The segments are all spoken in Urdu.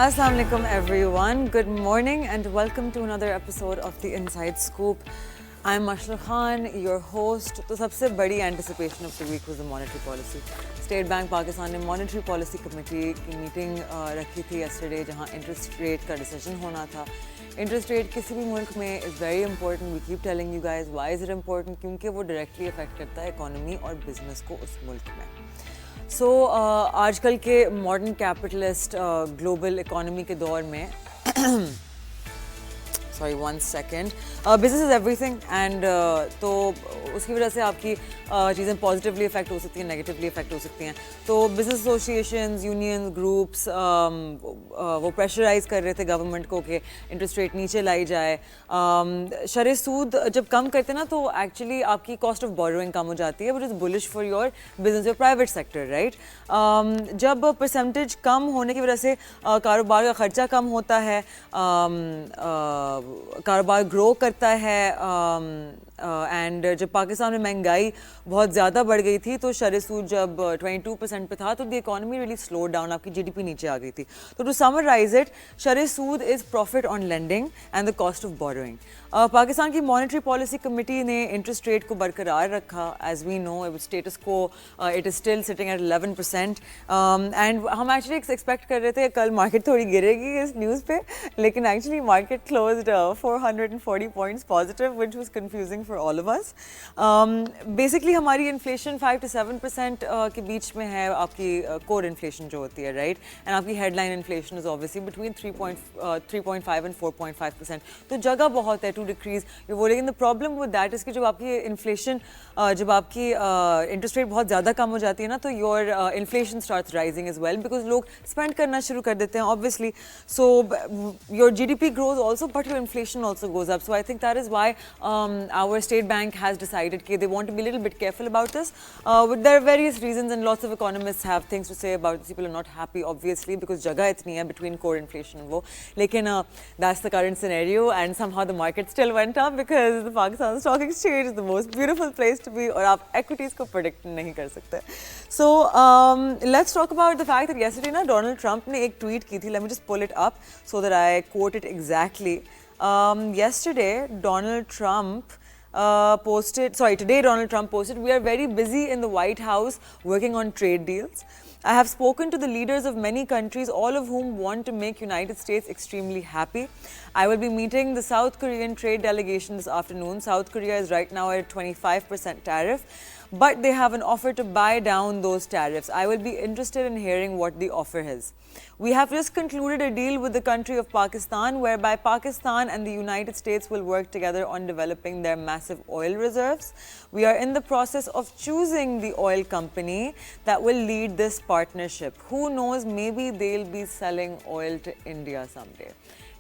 Assalamu alaikum everyone. Good morning and welcome to another episode of the Inside Scoop. I'm Mashal Khan, your host. تو سب سے بڑی anticipation of the week was the monetary policy. State Bank Pakistan نے monetary policy committee کی میٹنگ رکھی تھی yesterday جہاں interest rate کا decision ہونا تھا. Interest rate کسی بھی ملک میں is very important. We keep telling you guys why is it important کیونکہ وہ directly affect کرتا ہے economy اور business کو اس ملک میں. سو آج کل کے ماڈرن کیپٹلسٹ گلوبل اکانومی کے دور میں sorry 1 second business is every thing and تو اس کی وجہ سے آپ کی چیزیں پازیٹیولی افیکٹ ہو سکتی ہیں, نیگیٹیولی افیکٹ ہو سکتی ہیں. تو بزنس ایسوسیشنز, یونین گروپس وہ پریشرائز کر رہے تھے گورنمنٹ کو کہ انٹرسٹ ریٹ نیچے لائی جائے. شرح سود جب کم کرتے نا تو ایکچولی آپ کی کاسٹ آف بوروئنگ کم ہو جاتی ہے, which is bullish for your business, your private sector, right. جب پرسنٹیج کم ہونے کی وجہ سے کاروبار کا خرچہ کم ہوتا ہے, کاروبار گرو کرتا ہے. اینڈ جب پاکستان میں مہنگائی بہت زیادہ بڑھ گئی تھی تو شرح سود جب 22% پہ تھا تو the economy really slow down, آپ کی جی ڈی پی نیچے آ گئی تھی. تو ٹو سمرائز اٹ, شرح سود is profit on lending and the cost of borrowing. Pakistan کی مانیٹری پالیسی کمیٹی نے انٹرسٹ ریٹ کو برقرار رکھا. As we know status quo it is still sitting at 11%. And ہم ایکچولی ایکسپیکٹ کر رہے تھے کل مارکیٹ تھوڑی گرے گی اس نیوز پہ, لیکن actually market closed 440 points positive, which was confusing for all of us. Basically ہماری انفلیشن 5 to 7% کے بیچ میں ہے, آپ کی کور انفلیشن جو ہوتی ہے, رائٹ. اینڈ آپ کی headline inflation is obviously between 3.5 and 4.5%. تو جگہ بہت ہے ٹو ڈیکریز وہ. لیکن the problem with that is کہ جب آپ کی انفلیشن, جب آپ کی انٹرسٹ ریٹ بہت زیادہ کم ہو جاتی ہے نا تو your inflation starts rising as well, because لوگ اسپینڈ کرنا شروع کر دیتے ہیں obviously. So your GDP grows also but your inflation also goes up. So I think that is why our state bank has decided that they want to be a little bit careful about this. But there are various reasons and lots of economists have things to say about this. People are not happy obviously because jagah itni hai between core inflation and wo. Lekin that's the current scenario and somehow the market still went up because the Pakistan Stock Exchange is the most beautiful place to be, aur aap equities ko predict nahi kar sakte. So let's talk about the fact that yesterday na Donald Trump ne ek tweet ki thi. Let me just pull it up so that I quote it exactly. Yesterday Donald Trump today Donald Trump posted, "We are very busy in the White House working on trade deals. I have spoken to the leaders of many countries, all of whom want to make United States extremely happy. I will be meeting the South Korean trade delegation this afternoon. South Korea is right now at a 25% tariff, but they have an offer to buy down those tariffs. I will be interested in hearing what the offer is. We have just concluded a deal with the country of Pakistan whereby Pakistan and the United States will work together on developing their massive oil reserves. We are in the process of choosing the oil company that will lead this partnership. Who knows, maybe they'll be selling oil to India someday."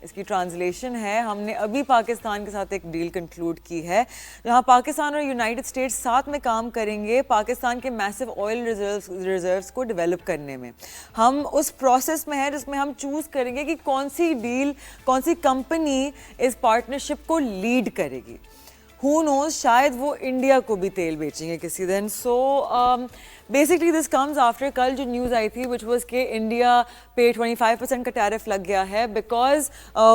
اس کی ٹرانسلیشن ہے, ہم نے ابھی پاکستان کے ساتھ ایک ڈیل کنکلوڈ کی ہے جہاں پاکستان اور یونائٹڈ اسٹیٹس ساتھ میں کام کریں گے پاکستان کے میسو آئل ریزروز کو ڈیولپ کرنے میں. ہم اس پروسیس میں ہیں جس میں ہم چوز کریں گے کہ کون سی ڈیل, کون سی کمپنی اس پارٹنرشپ کو لیڈ کرے گی. Who knows, شاید وہ انڈیا کو بھی تیل بیچیں گے کسی دن. So basically this comes after کل جو نیوز آئی تھی which was کہ انڈیا پہ 25% کا ٹیرف لگ گیا ہے بیکاز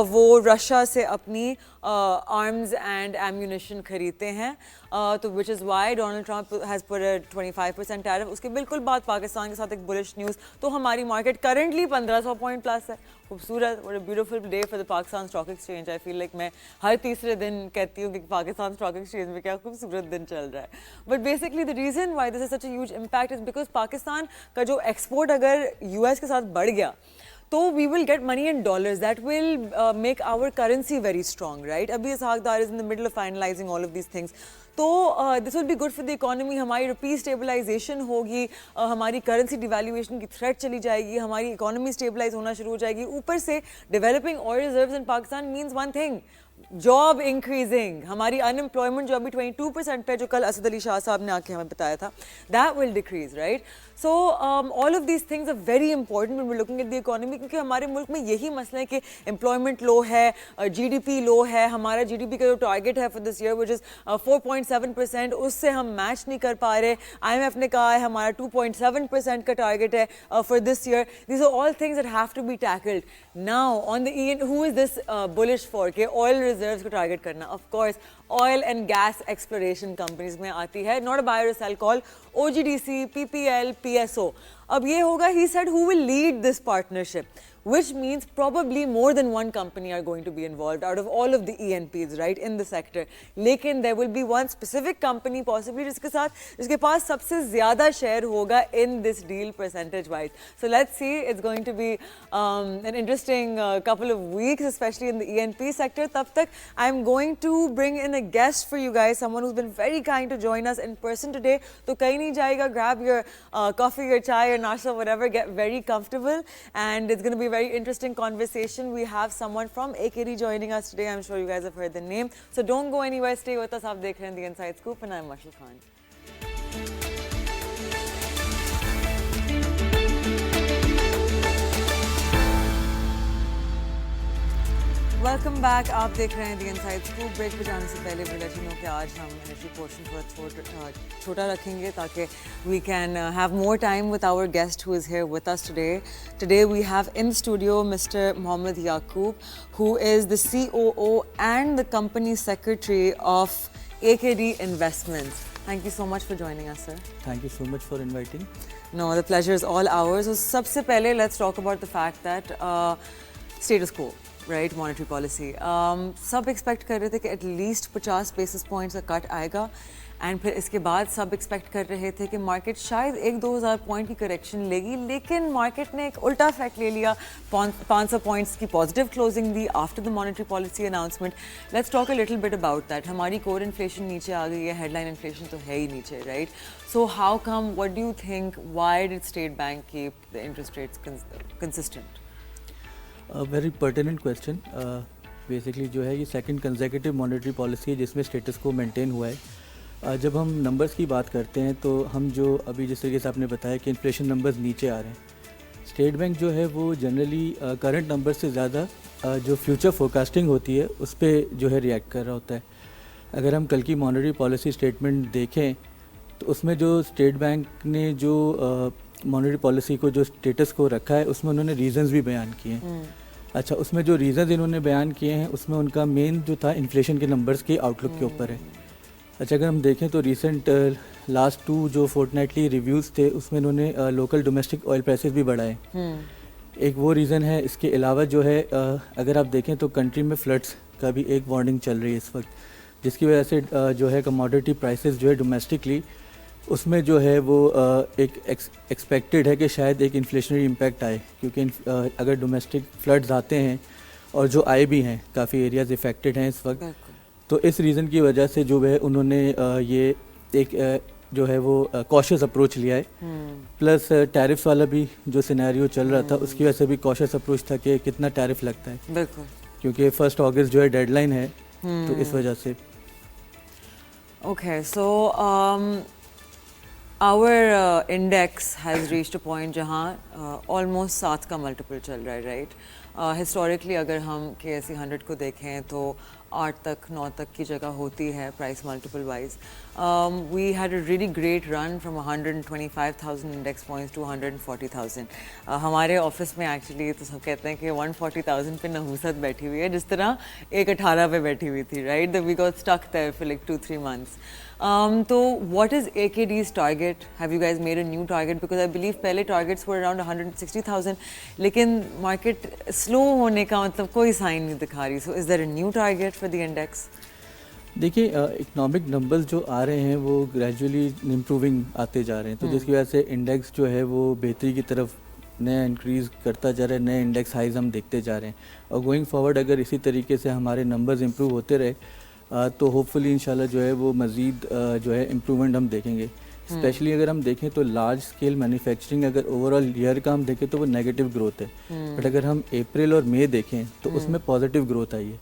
وہ رشیا سے اپنی آرمز اینڈ ایمونیشن خریدتے ہیں. تو which is why Donald Trump has put a 25% tariff. اس کے بالکل بعد پاکستان کے ساتھ ایک بلش نیوز, تو ہماری مارکیٹ کرنٹلی 1500 پوائنٹ پلس ہے. خوبصورت, what a beautiful day for the Pakistan Stock Exchange. I feel like میں ہر تیسرے دن کہتی ہوں کہ پاکستان اسٹاک ایکسچینج میں کیا خوبصورت دن چل رہا ہے. But basically the reason why this is such a huge impact is because Pakistan کا جو ایکسپورٹ اگر یو ایس کے ساتھ بڑھ گیا تو we will get money in dollars that will make our currency very strong, right? Abhi Ishaq Dar is in the middle of finalizing all of these things. تو this will be good for the economy. ہماری روپی اسٹیبلائزیشن ہوگی, ہماری کرنسی ڈیویلیویشن کی تھریٹ چلی جائے گی, ہماری اکانومی اسٹیبلائز ہونا شروع ہو جائے گی. اوپر سے developing oil reserves in Pakistan means one thing, job increasing, ہماری انمپلائمنٹ جو ابھی 22% پہ, جو کل اسد علی شاہ صاحب نے آ کے ہمیں بتایا تھا, that will decrease, right. So all of these things are very important when we looking at the economy, کیونکہ ہمارے ملک میں یہی مسئلہ ہے کہ امپلائمنٹ لو ہے, جی ڈی پی لو ہے, ہمارا جی ڈی پی کا جو ٹارگیٹ ہے فار دس ایئر وچ از 4.7%, اس سے ہم میچ نہیں کر پا رہے. آئی ایم ایف نے کہا ہے ہمارا 2.7% کا ٹارگیٹ ہے for this year. These are all things that have to be tackled. Now on the whole is this bullish for کہ آئل ریزروز کو ٹارگیٹ کرنا, of course oil and gas exploration companies میں آتی ہے, not a buy or sell call, O G D C, P P L, P S O. اب یہ ہوگا, he said who will lead this partnership, which means probably more than one company are going to be involved out of all of the ENPs, right, in the sector. لیکن there will be one specific company possibly جس کے پاس سب سے زیادہ شیئر ہوگا in this deal percentage wise. So let's see, it's going to be an interesting couple of weeks, especially in the ENP sector. تب تک I'm going to bring in a guest for you guys, someone who's been very kind to join us in person today. تو کہیں نہیں جائے گا, grab your coffee, your chai, your nashta, whatever, get very comfortable, and it's going to be a very interesting conversation. We have someone from AKD joining us today. I'm sure you guys have heard the name, so don't go anywhere, stay with us. Aap dekh rahe hain The Inside Scoop, and I'm Mashal Khan. Welcome back. آپ دیکھ رہے ہیں دی انسائڈ اسکوپ. بریک پہ جانے سے پہلے بھی لیٹ یو نو کہ آج ہم انرجی پورشن تھوڑا چھوٹا رکھیں گے تاکہ we can have more time with our guest who is here with us today. Today we have in studio mister Muhammad Yaqub, who is the COO and the company secretary of AKD Investments. Thank you so much for joining us, sir. Thank you so much for inviting. No, the pleasure is all ours. So سب سے پہلے let's talk about the fact that status quo, right, monetary policy. Sub expect کر رہے تھے کہ ایٹ لیسٹ 50 بیسس پوائنٹس کا کٹ آئے گا, اینڈ پھر اس کے بعد سب ایکسپیکٹ کر رہے تھے کہ مارکیٹ شاید 1-2 پوائنٹ کی کریکشن لے گی, لیکن مارکیٹ نے ایک الٹا افیکٹ لے لیا, 500 پوائنٹس کی positive closing the after the monetary policy announcement. Let's talk a little bit about that. ہماری کور انفلیشن نیچے آ گئی ہے, ہیڈ لائن انفلیشن تو ہے ہی نیچے, right. So how come, what do you think, why did State Bank keep the interest rates consistent? Very pertinent question. Basically جو ہے یہ سیکنڈ کنزیکٹیو مانیٹری پالیسی ہے جس میں اسٹیٹس کو مینٹین ہوا ہے. جب ہم نمبرز کی بات کرتے ہیں تو ہم جو ابھی جس طریقے سے آپ نے بتایا کہ انفلیشن نمبرز نیچے آ رہے ہیں, اسٹیٹ بینک جو ہے وہ جنرلی کرنٹ نمبر سے زیادہ جو فیوچر فورکاسٹنگ ہوتی ہے اس پہ جو ہے ریئیکٹ کر رہا ہوتا ہے. اگر ہم کل کی مانیٹری پالیسی اسٹیٹمنٹ دیکھیں تو اس میں جو اسٹیٹ بینک نے جو مانیٹری پالیسی کو جو اسٹیٹس کو رکھا ہے اس میں انہوں نے ریزنز بھی بیان کیے ہیں. اچھا, اس میں جو ریزنز انہوں نے بیان کیے ہیں اس میں ان کا مین جو تھا انفلیشن کے نمبرز کے آؤٹ لک کے اوپر ہے. اچھا, اگر ہم دیکھیں تو ریسنٹ لاسٹ 2 جو فورٹنائٹلی ریویوز تھے اس میں انہوں نے لوکل ڈومیسٹک آئل پرائسز بھی بڑھائے. ایک وہ ریزن ہے. اس کے علاوہ جو ہے اگر آپ دیکھیں تو کنٹری میں فلڈس کا بھی ایک وارننگ چل رہی ہے اس وقت, جس کی وجہ سے جو ہے کموڈیٹی پرائسز جو ہے ڈومیسٹکلی اس میں جو ہے وہ ایک ایکسپیکٹڈ ہے کہ شاید ایک انفلیشنری امپیکٹ آئے, کیونکہ اگر ڈومیسٹک فلڈز آتے ہیں اور جو آئے بھی ہیں, کافی ایریاز افیکٹڈ ہیں اس وقت, تو اس ریزن کی وجہ سے جو ہے انہوں نے یہ ایک جو ہے وہ کوشس اپروچ لیا ہے. پلس ٹیرفس والا بھی جو سینیریو چل رہا تھا اس کی وجہ سے بھی کوشس اپروچ تھا کہ کتنا ٹیرف لگتا ہے, بالکل, کیونکہ 1 اگست جو ہے ڈیڈ لائن ہے, تو اس وجہ سے. Okay, so our index has reached a point جہاں almost 7 کا ملٹیپل چل رہا ہے, رائٹ. ہسٹوریکلی اگر ہم KSE 100 کو دیکھیں تو 8 تک 9 تک کی جگہ ہوتی ہے price multiple wise. We had a really great run from 125,000 index points to 140,000. ہمارے آفس میں ایکچولی تو سب کہتے ہیں کہ 140,000 پہ نحوست بیٹھی ہوئی ہے, جس طرح 118 پہ بیٹھی ہوئی تھی, right. We got stuck there for like 2-3 months. تو what is AKD's target? Have you guys made a new target? Because I believe پہلے targets were around 160,000, لیکن market slow ہونے کا مطلب کوئی سائن نہیں دکھا رہی. So is there a new target for the index? دیکھیے, اکنامک نمبرز جو آ رہے ہیں وہ گریجولی امپروونگ آتے جا رہے ہیں, تو جس کی وجہ سے انڈیکس جو ہے وہ بہتری کی طرف نیا انکریز کرتا جا رہا ہے, نئے انڈیکس ہائیز ہم دیکھتے جا رہے ہیں. اور گوئنگ فارورڈ اگر اسی طریقے سے ہمارے نمبرز امپروو ہوتے رہے تو ہوپ فلی انشاءاللہ جو ہے وہ مزید جو ہے امپرومنٹ ہم دیکھیں گے. اسپیشلی اگر ہم دیکھیں تو لارج اسکیل مینوفیکچرنگ اگر اوور آل ایئر کا ہم دیکھیں تو وہ نیگیٹو گروتھ ہے, بٹ اگر ہم اپریل اور مئی دیکھیں تو اس میں پازیٹیو گروتھ آئی ہے.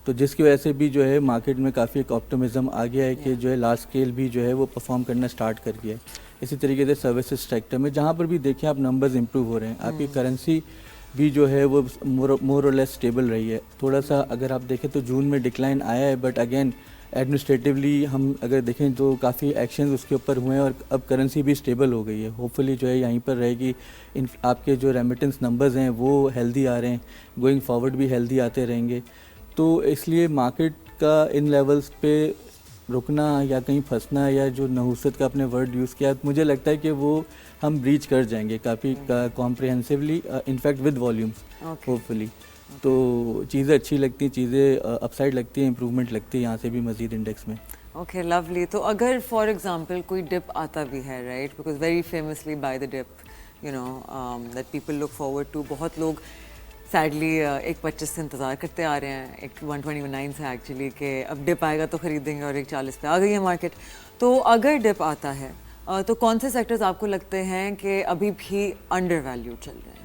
تو جس کی وجہ سے بھی جو ہے مارکیٹ میں کافی ایک آپٹمزم آ گیا ہے کہ جو ہے لارج اسکیل بھی جو ہے وہ پرفارم کرنا اسٹارٹ کر گیا ہے. اسی طریقے سے سروسز سیکٹر میں جہاں پر بھی دیکھیں آپ نمبرز امپروو ہو رہے ہیں, آپ کی کرنسی بھی جو ہے وہ مور اور لیس اسٹیبل رہی ہے. تھوڑا سا اگر آپ دیکھیں تو جون میں ڈکلائن آیا ہے, بٹ اگین ایڈمنسٹریٹولی ہم اگر دیکھیں تو کافی ایکشنز اس کے اوپر ہوئے ہیں اور اب کرنسی بھی اسٹیبل ہو گئی ہے. ہوپ فلی جو ہے یہیں پر رہے گی. آپ کے جو ریمیٹنس نمبرز ہیں وہ ہیلدی آ رہے ہیں, گوئنگ فارورڈ بھی ہیلدی آتے رہیں گے. تو اس لیے مارکیٹ کا ان لیولز پہ رکنا یا کہیں پھنسنا یا جو نحوست کا اپنے ورڈ یوز کیا, مجھے لگتا ہے کہ وہ ہم بریچ کر جائیں گے کافی comprehensively, in fact with volumes hopefully. تو چیزیں اچھی لگتی ہیں, چیزیں اپ سائڈ لگتی ہیں, امپروومنٹ لگتی ہے یہاں سے بھی مزید انڈیکس میں. Okay lovely. تو اگر فار ایگزامپل کوئی ڈپ آتا بھی ہے, right, because very famously by the dip, you know that people look forward to. بہت لوگ سیڈلی 1.25 سے انتظار کرتے آ رہے ہیں, 129 سے ایکچولی, کہ اب ڈپ آئے گا تو خریدیں گے, اور 1.40 پہ آ گئی ہے مارکیٹ. تو اگر ڈپ آتا ہے تو کون سے سیکٹرز آپ کو لگتے ہیں کہ ابھی بھی انڈر ویلیوڈ چل رہے ہیں؟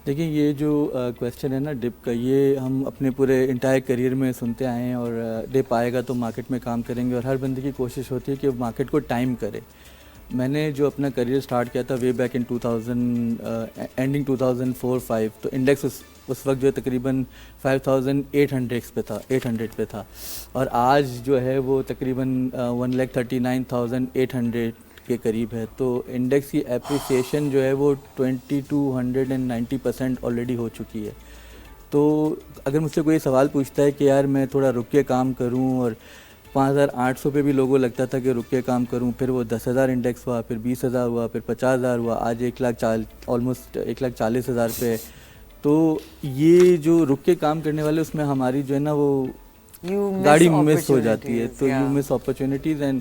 دیکھیں یہ جو کویسچن ہے نا ڈپ کا, یہ ہم اپنے پورے انٹائر کریئر میں سنتے آئے ہیں, اور ڈپ آئے گا تو مارکیٹ میں کام کریں گے, اور ہر بندے کی کوشش ہوتی ہے کہ مارکیٹ کو ٹائم کرے. میں نے جو اپنا کریئر سٹارٹ کیا تھا وے بیک ان 2000 اینڈنگ 2004-5, تو انڈیکس اس وقت جو ہے تقریباً 5800 پہ تھا, اور آج جو ہے وہ تقریباً 1,39,800 کے قریب ہے. تو انڈیکس کی اپریسیشن جو ہے وہ 2290% آلریڈی ہو چکی ہے. تو اگر مجھ سے کوئی سوال پوچھتا ہے کہ یار میں تھوڑا رک کے کام کروں, اور 5800 پہ بھی لوگوں لگتا تھا کہ رک کے کام کروں, پھر وہ 10,000 انڈیکس ہوا, پھر 20,000 ہوا, پھر 50,000 ہوا, آج 1,40,000 پہ. تو یہ جو رک کے کام کرنے والے, اس میں ہماری جو ہے نا وہ گاڑی مس ہو جاتی ہے, تو یو مس اپرچونیٹیز. اینڈ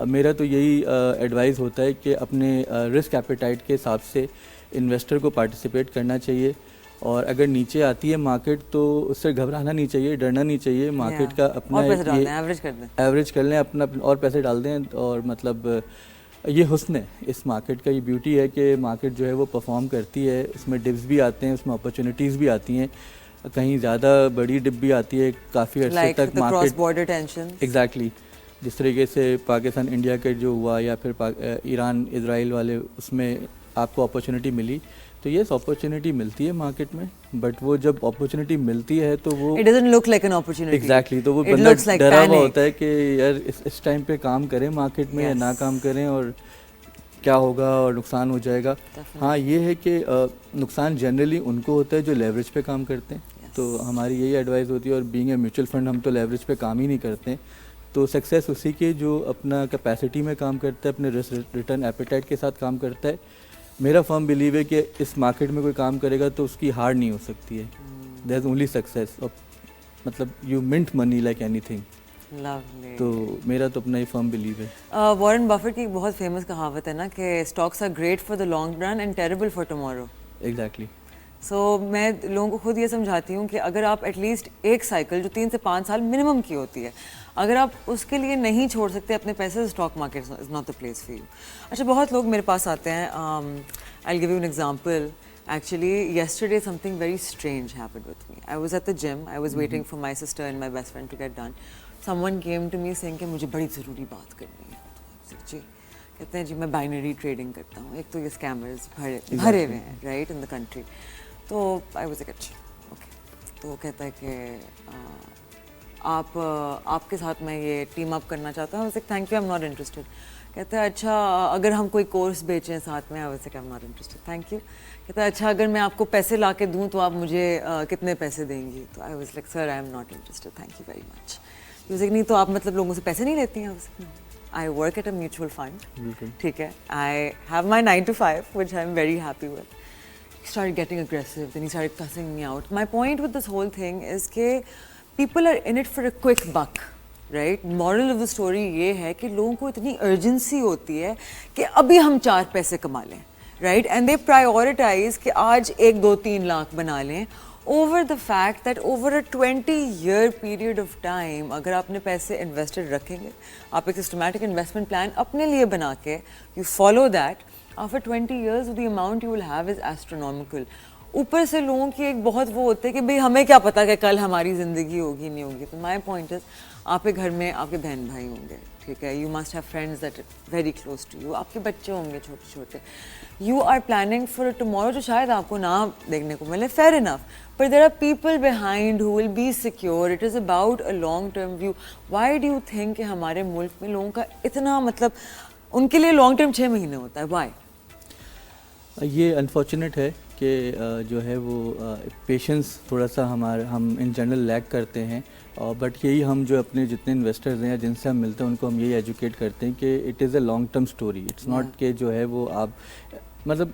میرا تو یہی ایڈوائز ہوتا ہے کہ اپنے رسک ایپیٹائٹ کے حساب سے انویسٹر کو پارٹیسپیٹ کرنا چاہیے, اور اگر نیچے آتی ہے مارکیٹ تو اس سے گھبرانا نہیں چاہیے, ڈرنا نہیں چاہیے. مارکیٹ کا اپنا ایوریج کر لیں, اپنا اور پیسے ڈال دیں, اور مطلب یہ حسن ہے اس مارکیٹ کا, یہ بیوٹی ہے کہ مارکیٹ جو ہے وہ پرفارم کرتی ہے. اس میں ڈپس بھی آتے ہیں, اس میں اپرچونیٹیز بھی آتی ہیں, کہیں زیادہ بڑی ڈپ بھی آتی ہے کافی عرصے تک مارکیٹ. ایگزیکٹلی جس طریقے سے پاکستان انڈیا کے جو ہوا, یا پھر ایران اسرائیل والے, اس میں آپ کو اپرچونیٹی ملی. تو یس اپرچونیٹی ملتی ہے مارکیٹ میں, بٹ وہ جب اپرچونیٹی ملتی ہے تو وہ ایگزیکٹلی تو وہ بندہ ڈرا ہوا ہوتا ہے کہ یار اس ٹائم پہ کام کریں مارکیٹ میں یا نہ کام کریں, اور کیا ہوگا اور نقصان ہو جائے گا. ہاں یہ ہے کہ نقصان جنرلی ان کو ہوتا ہے جو لیوریج پہ کام کرتے ہیں. تو ہماری یہی ایڈوائز ہوتی ہے, اور بینگ اے میوچل فنڈ ہم تو لیوریج پہ کام ہی نہیں کرتے ہیں. تو سکسیس اسی کے جو اپنا کیپیسٹی میں کام کرتا ہے, اپنے ریٹرن ایپیٹائٹ کے ساتھ کام کرتا ہے. میرا فرم بلیو ہے کہ اس مارکیٹ میں کوئی کام کرے گا تو اس کی ہار نہیں ہو سکتی ہے. دیر از اونلی سکسیس, مطلب you minute money like any thing. تو میرا تو اپنا ہی فرم بلیو ہے. وارن بفٹ کی بہت فیمس کہاوت ہے نا کہ stocks are great for the long run and terrible for tomorrow. Exactly. So میں لوگوں کو خود یہ سمجھاتی ہوں کہ اگر آپ ایٹ لیسٹ ایک سائیکل جو 3 سے 5 سال منیمم کی ہوتی ہے, اگر آپ اس کے لیے نہیں چھوڑ سکتے اپنے پیسے, stock market is not the place for you. اچھا بہت لوگ میرے پاس آتے ہیں, I give you an example. Actually, yesterday something very strange happened with me. I was at the gym. I was waiting for my sister and my best friend to get done. Someone came to me saying کہ مجھے بڑی ضروری بات کرنی ہے. جی کہتے ہیں جی میں بائنری ٹریڈنگ کرتا ہوں. ایک تو یہ اسکیمرز بھرے ہوئے ہیں رائٹ ان دا کنٹری. تو آئی واز لائک اچھا اوکے. تو کہتا ہے کہ آپ کے ساتھ میں یہ ٹیم اپ کرنا چاہتا ہوں. Thank you, I am not interested. کہتا ہے اچھا اگر ہم کوئی کورس بیچیں ساتھ میں. I am not interested, thank you. کہتا ہے اچھا اگر میں آپ کو پیسے لا کے دوں تو آپ مجھے کتنے پیسے دیں گی. تو I was like sir I am not interested, thank you very much. نہیں تو آپ مطلب لوگوں سے پیسے نہیں لیتی ہیں. I work at a mutual fund, ٹھیک ہے, I have my 9 to 5 which I am very happy with. He started getting aggressive, then he started cussing me out. My point with this whole thing is کہ people are in it for a quick buck, right? Moral of the story یہ ہے کہ لوگوں کو اتنی urgency ہوتی ہے کہ ابھی ہم 4 پیسے کما لیں, right? And they prioritize کہ آج 1-2-3 لاکھ بنا لیں over the fact that over a 20-year period of time اگر آپ نے پیسے انویسٹڈ رکھیں گے, آپ ایک سسٹمیٹک انویسٹمنٹ پلان اپنے لیے بنا کے you follow that, after 20 years the amount you will have is astronomical. اوپر سے لوگوں کی ایک بہت وہ ہوتے ہے کہ بھئی ہمیں کیا پتا کہ کل ہماری زندگی ہوگی نہیں ہوگی. تو مائی پوائنٹ از آپ کے گھر میں آپ کے بہن بھائی ہوں گے, ٹھیک ہے, you must have friends that very close to you, آپ کے بچے ہوں گے چھوٹے چھوٹے, you are planning for tomorrow جو شاید آپ کو نہ دیکھنے کو ملے, fair enough, but there are people behind who will be secure. It is about a long term view. Why do you think کہ ہمارے ملک میں لوگوں کا اتنا مطلب ان کے لیے لانگ ٹرم 6 مہینے ہوتا ہے, why؟ یہ انفارچونیٹ ہے کہ جو ہے وہ پیشنس تھوڑا سا ہم ان جنرل لیک کرتے ہیں, بٹ یہی ہم جو اپنے جتنے انویسٹرز ہیں یا جن سے ہم ملتے ہیں ان کو ہم یہی ایجوکیٹ کرتے ہیں کہ it is a long term story. It's not کہ جو ہے وہ آپ مطلب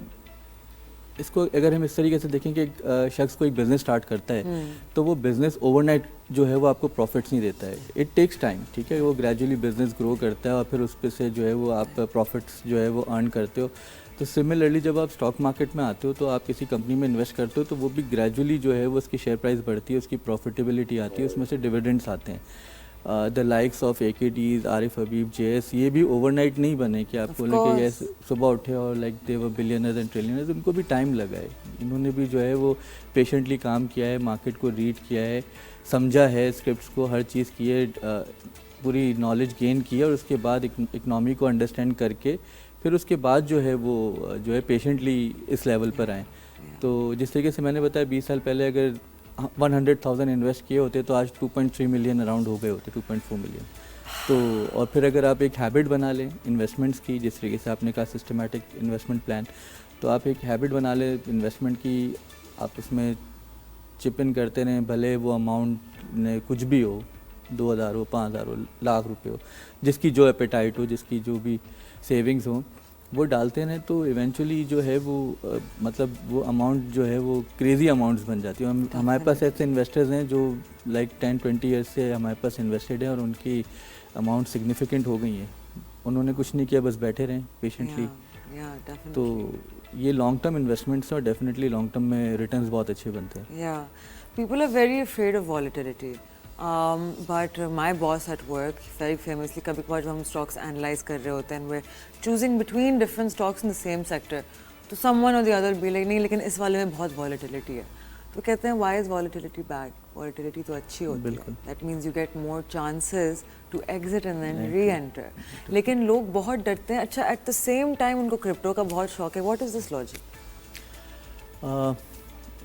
اس کو اگر ہم اس طریقے سے دیکھیں کہ ایک شخص کو ایک بزنس اسٹارٹ کرتا ہے تو وہ بزنس اوور نائٹ جو ہے وہ آپ کو پروفٹس نہیں دیتا ہے. اٹ ٹیکس ٹائم, ٹھیک ہے, وہ گریجولی بزنس گرو کرتا ہے اور پھر اس پہ سے جو ہے وہ آپ پروفٹس جو ہے وہ ارن کرتے ہو. تو سملرلی جب آپ اسٹاک مارکیٹ میں آتے ہو تو آپ کسی کمپنی میں انویسٹ کرتے ہو تو وہ بھی گریجولی جو ہے وہ اس کی شیئر پرائز بڑھتی ہے, اس کی پروفیٹیبلٹی آتی ہے, اس میں سے ڈویڈنڈس آتے ہیں. The likes of AKTs, Arif Habib, JS, یہ بھی اوور نائٹ نہیں بنے کہ آپ بولیں کہ یہ صبح اٹھے اور like they were billionaires and trillionaires. ان کو بھی ٹائم لگا ہے, انہوں نے بھی جو ہے وہ پیشنٹلی کام کیا ہے, مارکیٹ کو ریڈ کیا ہے, سمجھا ہے اسکرپٹس کو, ہر چیز کی ہے, پوری نالج گین کی ہے, اور اس کے بعد اکنامی کو انڈرسٹینڈ کر کے پھر اس کے بعد جو ہے وہ جو ہے پیشنٹلی اس لیول پر آئیں. تو جس طریقے سے میں نے بتایا 20 سال پہلے اگر 100,000 انویسٹ کیے ہوتے تو آج 2.3 ملین اراؤنڈ ہو گئے ہوتے, 2.4 ملین. تو اور پھر اگر آپ ایک ہیبٹ بنا لیں انویسٹمنٹس کی, جس طریقے سے آپ نے کہا سسٹمیٹک انویسٹمنٹ پلان, تو آپ ایک ہیبٹ بنا لیں انویسٹمنٹ کی, آپ اس میں چپ ان کرتے رہیں, بھلے وہ اماؤنٹ نے کچھ بھی ہو, 2,000 ہو, 5,000 ہو, لاکھ روپے ہو, جس کی جو ایپیٹائٹ ہو, جس کی جو بھی سیونگز ہوں, وہ ڈالتے ہیں تو ایونچولی جو ہے وہ مطلب وہ اماؤنٹ جو ہے وہ کریزی اماؤنٹس بن جاتی ہیں. ہمارے پاس ایسے انویسٹرز ہیں جو لائک 10-20 ایئرس سے ہمارے پاس انویسٹڈ ہیں اور ان کی اماؤنٹ سگنیفیکنٹ ہو گئی ہیں. انہوں نے کچھ نہیں کیا, بس بیٹھے رہیں پیشنٹلی. تو یہ لانگ ٹرم انویسٹمنٹس ہیں اور ڈیفینیٹلی لانگ ٹرم میں ریٹرنز بہت اچھے بنتے ہیں. یا people are very afraid of volatility. But my boss at work very famously, کبھی کبھار جب ہم اسٹاکس اینالائز کر رہے ہوتے ہیں, where choosing between different stocks in the same sector, تو سم ون اور دی ادر بی لائک نہیں لیکن اس والے میں بہت والیٹیلیٹی ہے. تو کہتے ہیں why is volatility bad? Volatility تو اچھی ہوتی ہے, that means you get more chances to exit and then reenter. لیکن لوگ بہت ڈرتے ہیں. اچھا, ایٹ دا سیم ٹائم ان کو کرپٹو کا بہت شوق ہے. What is this logic?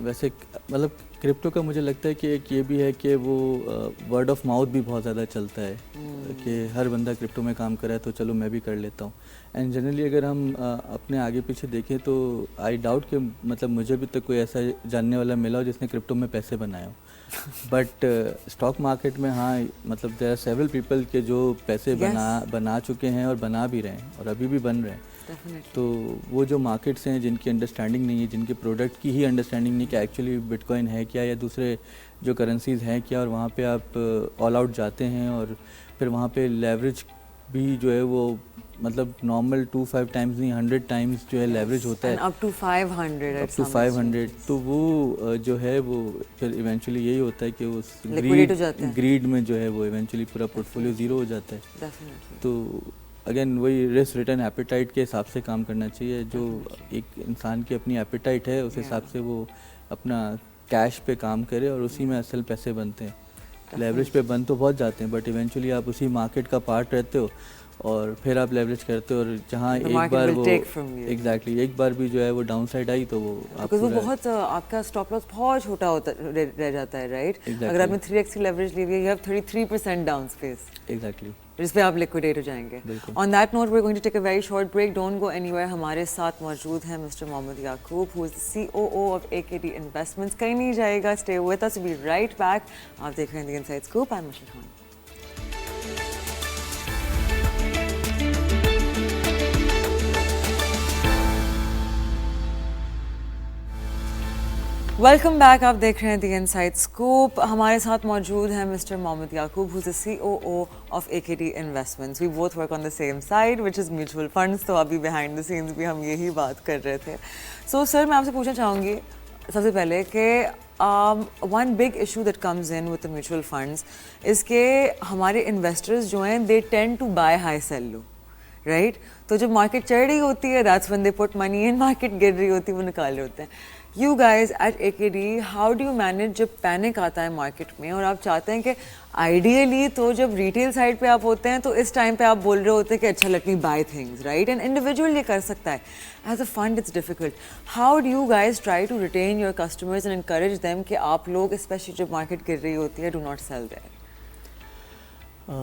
ویسے مطلب کرپٹو کا مجھے لگتا ہے کہ ایک یہ بھی ہے کہ وہ ورڈ آف ماؤتھ بھی بہت زیادہ چلتا ہے کہ ہر بندہ کرپٹو میں کام کرا ہے تو چلو میں بھی کر لیتا ہوں. اینڈ جنرلی اگر ہم اپنے آگے پیچھے دیکھیں تو آئی ڈاؤٹ کہ مطلب مجھے بھی تک کوئی ایسا جاننے والا ملا ہو جس نے کرپٹو میں پیسے بنائے ہوں. بٹ اسٹاک مارکیٹ میں ہاں مطلب دیر آر سیورل پیپل کے جو پیسے بنا چکے ہیں اور بنا بھی رہے ہیں اور ابھی بھی بن رہے ہیں. تو وہ جو مارکیٹس ہیں جن کی انڈرسٹینڈنگ نہیں ہے, جن کے پروڈکٹ کی ہی انڈرسٹینڈنگ نہیں کہ ایکچولی بٹ کوائن ہے کیا یا دوسرے جو کرنسیز ہیں کیا, اور وہاں پہ آپ آل آؤٹ جاتے ہیں اور پھر وہاں پہ لیوریج بھی جو ہے وہ مطلب نارمل 2-5 ٹائمز نہیں 100 ٹائمز جو ہے لیوریج ہوتا ہے, اپ ٹو 500. تو وہ جو ہے وہ پھر ایونچولی یہی ہوتا ہے کہ اس گریڈ میں جو ہے وہ ایونچولی پورا پورٹ فولیو زیرو ہو جاتا ہے. تو اگین وہی رسک ریٹرن ایپیٹائٹ کے حساب سے کام کرنا چاہیے. جو ایک انسان کی اپنی ایپیٹائٹ ہے اس حساب سے وہ اپنا کیش پہ کام کرے اور اسی میں اصل پیسے بنتے ہیں. لیوریج پہ بن تو بہت جاتے ہیں بٹ ایونچولی آپ اسی مارکیٹ کا پارٹ رہتے ہو اور پھر آپ لیوریج کرتے ہو, اور جہاں ایک بار وہ ایگزیکٹلی ایک بار بھی جو ہے وہ ڈاؤن سائڈ آئی تو وہ آپ وہ بہت آپ کا اسٹاپ لاس بہت چھوٹا ہوتا رہ جاتا ہے, رائٹ؟ اگر آپ نے 3x کی لیوریج لی ہوئی ہے, you have 33% down space, exactly, جس پہ آپ لیکویڈیٹ ہو جائیں گے. On that note we are going to take a very short break. Don't go anywhere. ہمارے ساتھ موجود ہیں mister Muhammad Yaqub, who is the COO of AKT investments. کہیں نہیں جائے گا, stay with us, we right back. آپ دیکھ رہے ہیں the inside scope. I am Mashriq Khan. Welcome back. آپ دیکھ رہے ہیں دی انسائڈ اسکوپ. ہمارے ساتھ موجود ہیں mister Muhammad Yaqub, who is the COO of AKT investments. We both work on the same side which is mutual funds. تو ابھی بیہائنڈ دا سینس بھی ہم یہی بات کر رہے تھے. سو سر, میں آپ سے پوچھنا چاہوں گی سب سے پہلے کہ one big issue that comes in with the mutual funds is کہ ہمارے انویسٹرز جو ہیں they tend to buy high sell low, right? تو جب مارکیٹ چڑھ رہی ہوتی ہے that's when they put money in, market گر رہی ہوتی ہے وہ نکال رہے ہوتے ہیں. You guys at AKD, how do you manage جب پینک آتا ہے مارکیٹ میں اور آپ چاہتے ہیں کہ آئیڈیلی تو جب ریٹیل سائڈ پہ آپ ہوتے ہیں تو اس ٹائم پہ آپ بول رہے ہوتے ہیں کہ اچھا let me buy things right, and individual یہ کر سکتا ہے, as a fund it's difficult. How do you guys try to retain your customers and encourage them کہ آپ لوگ اسپیشلی جب مارکیٹ گر رہی ہوتی ہے ڈو ناٹ سیل دیر؟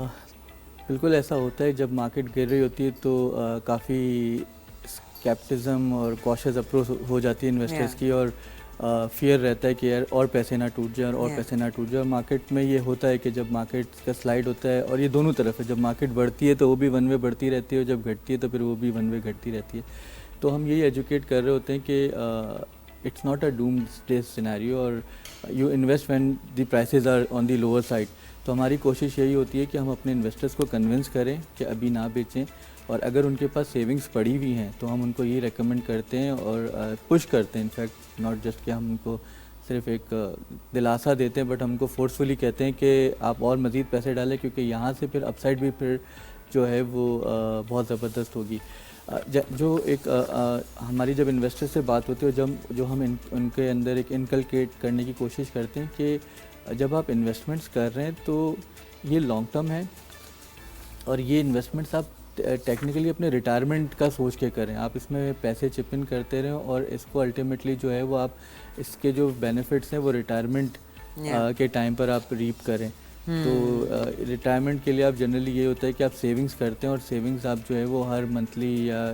بالکل ایسا ہوتا ہے, جب مارکیٹ گر رہی ہوتی ہے تو کافی اسکیپٹزم اور کوشش اپروچ ہو جاتی ہے انویسٹرس کی, اور فیئر رہتا ہے کہ یار اور پیسے نہ ٹوٹ جائیں اور پیسے نہ ٹوٹ جائیں. اور مارکیٹ میں یہ ہوتا ہے کہ جب مارکیٹ کا سلائڈ ہوتا ہے, اور یہ دونوں طرف ہے, جب مارکیٹ بڑھتی ہے تو وہ بھی ون وے بڑھتی رہتی ہے, اور جب گھٹتی ہے تو پھر وہ بھی ون وے گھٹتی رہتی ہے. تو ہم یہی ایجوکیٹ کر رہے ہوتے ہیں کہ it's not a doomsday scenario, اور you invest when the prices are on the lower side. تو ہماری کوشش یہی ہوتی ہے کہ ہم اپنے انویسٹرس کو کنونس کریں کہ ابھی نہ بیچیں, اور اگر ان کے پاس سیونگس پڑی ہوئی ہیں تو ہم ان کو یہ ریکمینڈ کرتے ہیں اور پش کرتے ہیں. انفیکٹ ناٹ جسٹ کہ ہم ان کو صرف ایک دلاسا دیتے ہیں, بٹ ہم کو فورسفلی کہتے ہیں کہ آپ اور مزید پیسے ڈالیں, کیونکہ یہاں سے پھر اپ سائڈ بھی پھر جو ہے وہ بہت زبردست ہوگی. جو ایک ہماری جب انویسٹر سے بات ہوتی ہے, جو ہم ان کے اندر ایک انکلکیٹ کرنے کی کوشش کرتے ہیں کہ جب آپ انویسٹمنٹس کر رہے ہیں تو یہ لانگ ٹرم ہے, اور یہ انویسٹمنٹس آپ ٹیکنیکلی اپنے ریٹائرمنٹ کا سوچ کے کریں. آپ اس میں پیسے چپ ان کرتے رہیں, اور اس کو الٹیمیٹلی جو ہے وہ آپ اس کے جو بینیفٹس ہیں وہ ریٹائرمنٹ کے ٹائم پر آپ ریپ کریں. تو ریٹائرمنٹ کے لیے آپ جنرلی یہ ہوتا ہے کہ آپ سیونگس کرتے ہیں, اور سیونگس آپ جو ہے وہ ہر منتھلی یا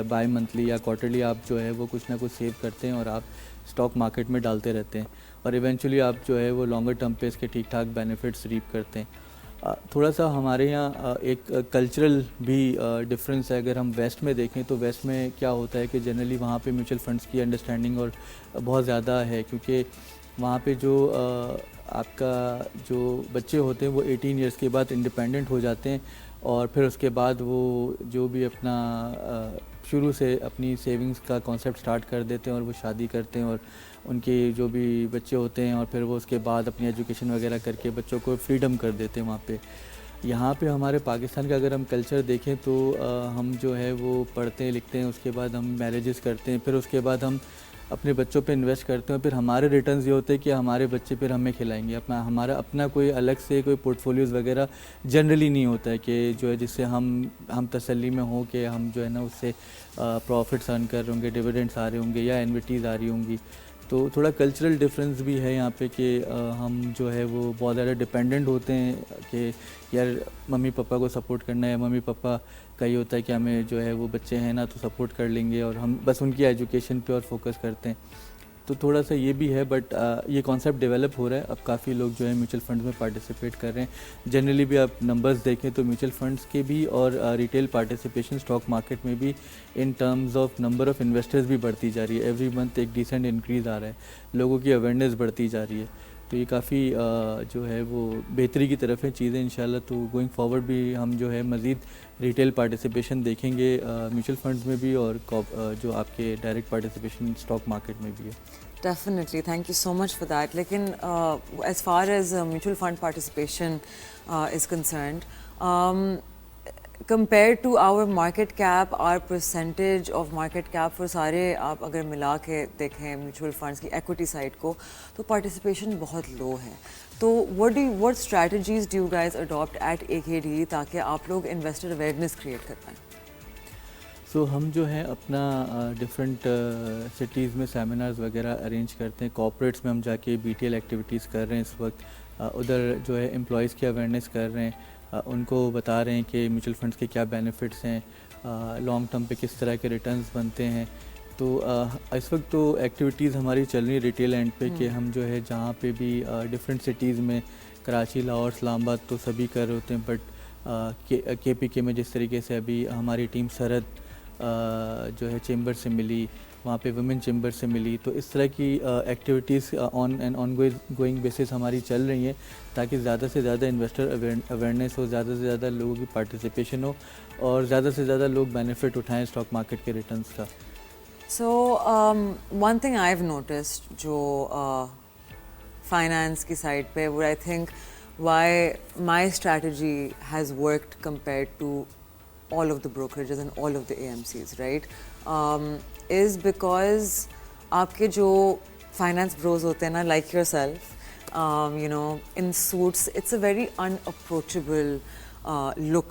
بائی منتھلی یا کوارٹرلی آپ جو ہے وہ کچھ نہ کچھ سیو کرتے ہیں, اور آپ اسٹاک مارکیٹ میں ڈالتے رہتے ہیں, اور ایونچولی آپ جو ہے وہ لانگر ٹرم پہ اس کے ٹھیک ٹھاک بینیفٹس ریپ کرتے ہیں. تھوڑا سا ہمارے یہاں ایک کلچرل بھی ڈفرینس ہے. اگر ہم ویسٹ میں دیکھیں تو ویسٹ میں کیا ہوتا ہے کہ جنرلی وہاں پہ میوچل فنڈس کی انڈرسٹینڈنگ اور بہت زیادہ ہے, کیونکہ وہاں پہ جو آپ کا جو بچے ہوتے ہیں وہ 18 ایئرس کے بعد انڈیپینڈنٹ ہو جاتے ہیں, اور پھر اس کے بعد وہ جو بھی اپنا شروع سے اپنی سیونگس کا کانسیپٹ سٹارٹ کر دیتے ہیں, اور وہ شادی کرتے ہیں, اور ان کے جو بھی بچے ہوتے ہیں, اور پھر وہ اس کے بعد اپنی ایجوکیشن وغیرہ کر کے بچوں کو فریڈم کر دیتے ہیں وہاں پہ. یہاں پہ ہمارے پاکستان کا اگر ہم کلچر دیکھیں تو ہم جو ہے وہ پڑھتے ہیں لکھتے ہیں, اس کے بعد ہم میریجز کرتے ہیں, پھر اس کے بعد ہم اپنے بچوں پہ انویسٹ کرتے ہیں, پھر ہمارے ریٹرنز یہ ہوتے ہیں کہ ہمارے بچے پھر ہمیں کھلائیں گے. ہمارا اپنا کوئی الگ سے کوئی پورٹ فولیوز وغیرہ جنرلی نہیں ہوتا ہے کہ جو ہے جس سے ہم تسلی میں ہوں کہ ہم جو ہے نا اس سے پروفٹس ارن کر رہے ہوں گے, ڈویڈنڈس آ رہے ہوں گے, یا انویٹیز آ رہی ہوں گی. تو تھوڑا کلچرل ڈفرینس بھی ہے یہاں پہ کہ ہم جو ہے وہ بہت زیادہ ڈپینڈنٹ ہوتے ہیں کہ یار ممی پاپا کو سپورٹ کرنا ہے, ممی پاپا کا یہ ہوتا ہے کہ ہمیں جو ہے وہ بچے ہیں نا تو سپورٹ کر لیں گے, اور ہم بس ان کی ایجوکیشن پہ اور فوکس کرتے ہیں. تو تھوڑا سا یہ بھی ہے, بٹ یہ کانسیپٹ ڈیولپ ہو رہا ہے. اب کافی لوگ جو ہے میوچل فنڈز میں پارٹیسپیٹ کر رہے ہیں. جنرلی بھی آپ نمبرز دیکھیں تو میوچل فنڈز کے بھی اور ریٹیل پارٹیسپیشن اسٹاک مارکیٹ میں بھی in terms of number of investors بھی بڑھتی جا رہی ہے. ایوری منتھ ایک ڈیسنٹ انکریز آ رہا ہے, لوگوں کی اویئرنیس بڑھتی جا رہی ہے. تو یہ کافی جو ہے وہ بہتری کی طرف ہے چیزیں انشاءاللہ. تو گوئنگ فارورڈ بھی ہم جو ہے مزید ریٹیل پارٹیسپیشن دیکھیں گے میوچل فنڈز میں بھی, اور جو آپ کے ڈائریکٹ پارٹیسپیشن اسٹاک مارکیٹ میں بھی ہے. Definitely, thank you so much for that. لیکن as far as mutual fund participation is concerned, compared to our market cap, our percentage of market cap for سارے آپ اگر ملا کے دیکھیں میوچل فنڈس کی ایکوٹی سائڈ کو تو پارٹیسپیشن بہت لو ہے. تو what strategies do you guys adopt at AKD تاکہ آپ لوگ انویسٹر اویئرنیس کریٹ کر پائیں؟ سو ہم جو ہے اپنا ڈفرینٹ سٹیز میں سیمینارز وغیرہ ارینج کرتے ہیں. کارپوریٹس میں ہم جا کے BTL ایکٹیویٹیز کر رہے ہیں اس وقت. ادھر جو ہے امپلائیز کی اویئرنیس کر رہے ہیں, ان کو بتا رہے ہیں کہ میوچل فنڈس کے کیا بینیفٹس ہیں, لانگ ٹرم پہ کس طرح کے ریٹرنز بنتے ہیں. تو اس وقت تو ایکٹیویٹیز ہماری چل رہی ہے ریٹیل اینڈ پہ کہ ہم جو ہے جہاں پہ بھی ڈفرینٹ سٹیز میں کراچی, لاہور, اسلام آباد تو سبھی کر رہے ہوتے ہیں, بٹ KPK میں جس طریقے سے ابھی ہماری ٹیم سرحد جو ہے چیمبر سے ملی, وہاں پہ ویمن چیمبر سے ملی. تو اس طرح کی ایکٹیویٹیز آن گوئنگ بیسس ہماری چل رہی ہیں تاکہ زیادہ سے زیادہ انویسٹر اویئرنیس ہو, زیادہ سے زیادہ لوگوں کی پارٹیسپیشن ہو, اور زیادہ سے زیادہ لوگ بینیفٹ اٹھائیں اسٹاک مارکیٹ کے ریٹرنس کا. So one thing I've noticed جو فائنانس کی سائڈ پہ, what I think why my strategy has worked compared to all of the brokerages and all of the AMCs, right, is because آپ کے جو فائنانس بروز ہوتے ہیں نا, like your self, you know, in suits, it's a very unapproachable look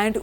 And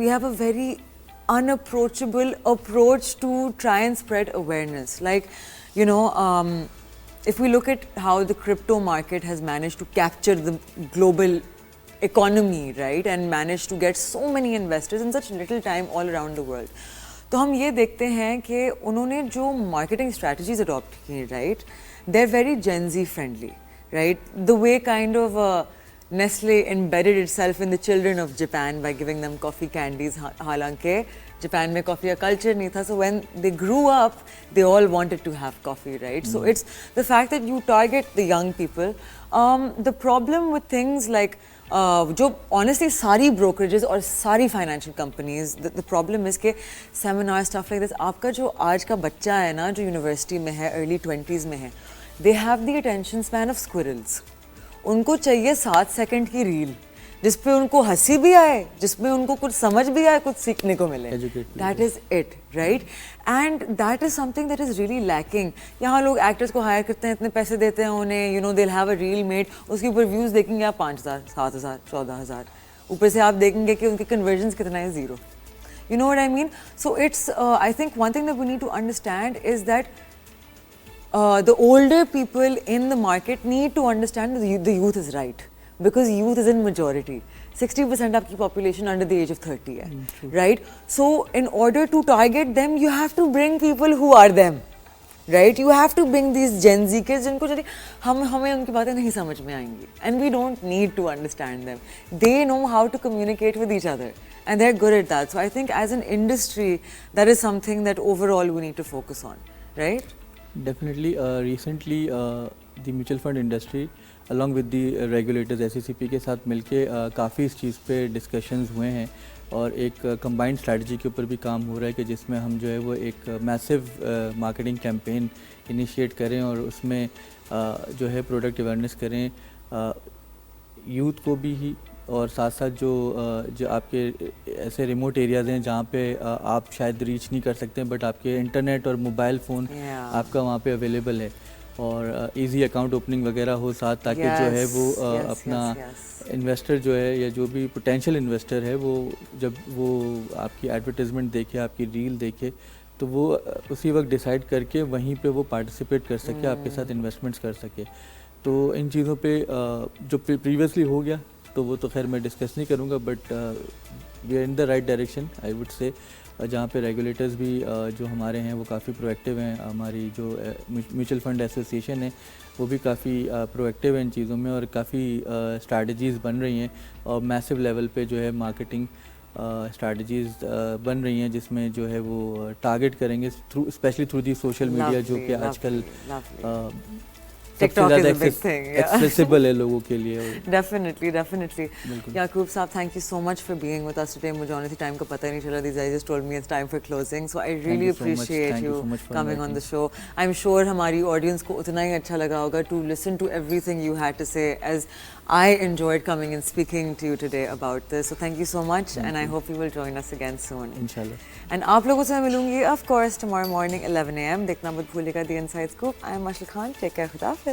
we have a very unapproachable approach to try and spread awareness. Like, you know, if we look at how the crypto market has managed to capture the global economy, right, and managed to get so many investors in such little time all around the world. تو ہم یہ دیکھتے ہیں کہ انہوں نے جو مارکیٹنگ اسٹریٹجیز اڈاپٹ کی, right, they are very Gen Z friendly, right, the way kind of Nestle embedded itself in the children of Japan by giving them coffee candies, حالانکہ جاپان میں کافی کا کلچر نہیں تھا. So when they grew up, they all wanted to have coffee, right? So it's the fact that you target the young people. The problem with things like جو آنیسٹلی ساری بروکریجز اور ساری financial companies, the problem is کہ سیمینار اسٹف لائک دس, آپ کا جو آج کا بچہ ہے نا, جو یونیورسٹی میں ہے, ارلی 20s میں ہے, they have the attention span of squirrels. ان کو چاہیے 7 سیکنڈ کی ریل جس پہ ان کو ہنسی بھی آئے, جس میں ان کو کچھ سمجھ بھی آئے, کچھ سیکھنے کو ملے. That is it, right, and that is some thing that is really lacking. یہاں لوگ ایکٹرس کو ہائر کرتے ہیں, اتنے پیسے دیتے ہیں انہیں, you know, they will have a reel made, اس کے اوپر ویوز دیکھیں گے آپ 5000, 7000, 14000, اوپر سے آپ دیکھیں گے کہ ان کے کنورژنس کتنا ہے, 0. You know what I mean. So it's, I think one thing that we need to understand is that the older people in the market need to understand that the youth is right, because youth is in majority. 60% آپ کی population under the age of 30 ہے, right? So in order to target them, you have to bring people who are them, right? You have to bring these Gen Z kids جن کو ہمیں ان کی باتیں نہیں سمجھ میں آئیں گی, and we don't need to understand them. They know how to communicate with each other and they're good at that. So I think as an industry, that is something that overall we need to focus on, right? Definitely. Recently the mutual fund industry along with the regulators SECP کے ساتھ مل کے کافی اس چیز پہ ڈسکشنز ہوئے ہیں, اور ایک کمبائنڈ اسٹریٹجی کے اوپر بھی کام ہو رہا ہے کہ جس میں ہم جو ہے وہ ایک میسو مارکیٹنگ کیمپین انیشیٹ کریں, اور اس میں جو ہے پروڈکٹ اویئرنیس کریں یوتھ کو بھی ہی, اور ساتھ ساتھ جو آپ کے ایسے ریموٹ ایریاز ہیں جہاں پہ آپ شاید ریچ نہیں کر سکتے, بٹ آپ کے انٹرنیٹ اور موبائل فون آپ کا وہاں پہ اویلیبل ہے, اور ایزی اکاؤنٹ اوپننگ وغیرہ ہو ساتھ, تاکہ جو ہے وہ اپنا انویسٹر جو ہے یا جو بھی پوٹینشیل انویسٹر ہے وہ جب وہ آپ کی ایڈورٹیزمنٹ دیکھے, آپ کی ریل دیکھے, تو وہ اسی وقت ڈیسائیڈ کر کے وہیں پہ وہ پارٹیسپیٹ کر سکے, آپ کے ساتھ انویسٹمنٹس کر سکے. تو ان چیزوں پہ جو پریویسلی ہو گیا تو وہ تو خیر میں ڈسکس نہیں کروں گا, but we are in the right direction I would say, جہاں پہ ریگولیٹرز بھی جو ہمارے ہیں وہ کافی پرو ایکٹیو ہیں. ہماری جو میوچل فنڈ ایسوسیشن ہے وہ بھی کافی پرو ایکٹیو ہیں ان چیزوں میں, اور کافی اسٹریٹجیز بن رہی ہیں, اور میسو لیول پہ جو ہے مارکیٹنگ اسٹریٹجیز بن رہی ہیں جس میں جو ہے وہ ٹارگیٹ کریں گے especially through the social media, جو کہ آج کل TikTok is a big thing. Accessible ہے لوگوں کے لیے. Definitely. Yaqub Saab, thank you so much for being with us today. مجھے honestly time کا پتہ ہی نہیں چلا. These guys just told me it's time for closing. So I really appreciate you coming on the show. I'm sure ہماری audience کو اتنا ہی اچھا لگا ہوگا to listen to everything you had to say, as I enjoyed coming and speaking to you today about this. So thank you so much, and I hope you will join us again soon. Inshallah. And آپ لوگوں سے میں ملوں گی of course tomorrow morning 11 AM. دیکھنا مت بھولیے گا The Inside Scoop. I am Ashil Khan. Take care. خدا حافظ.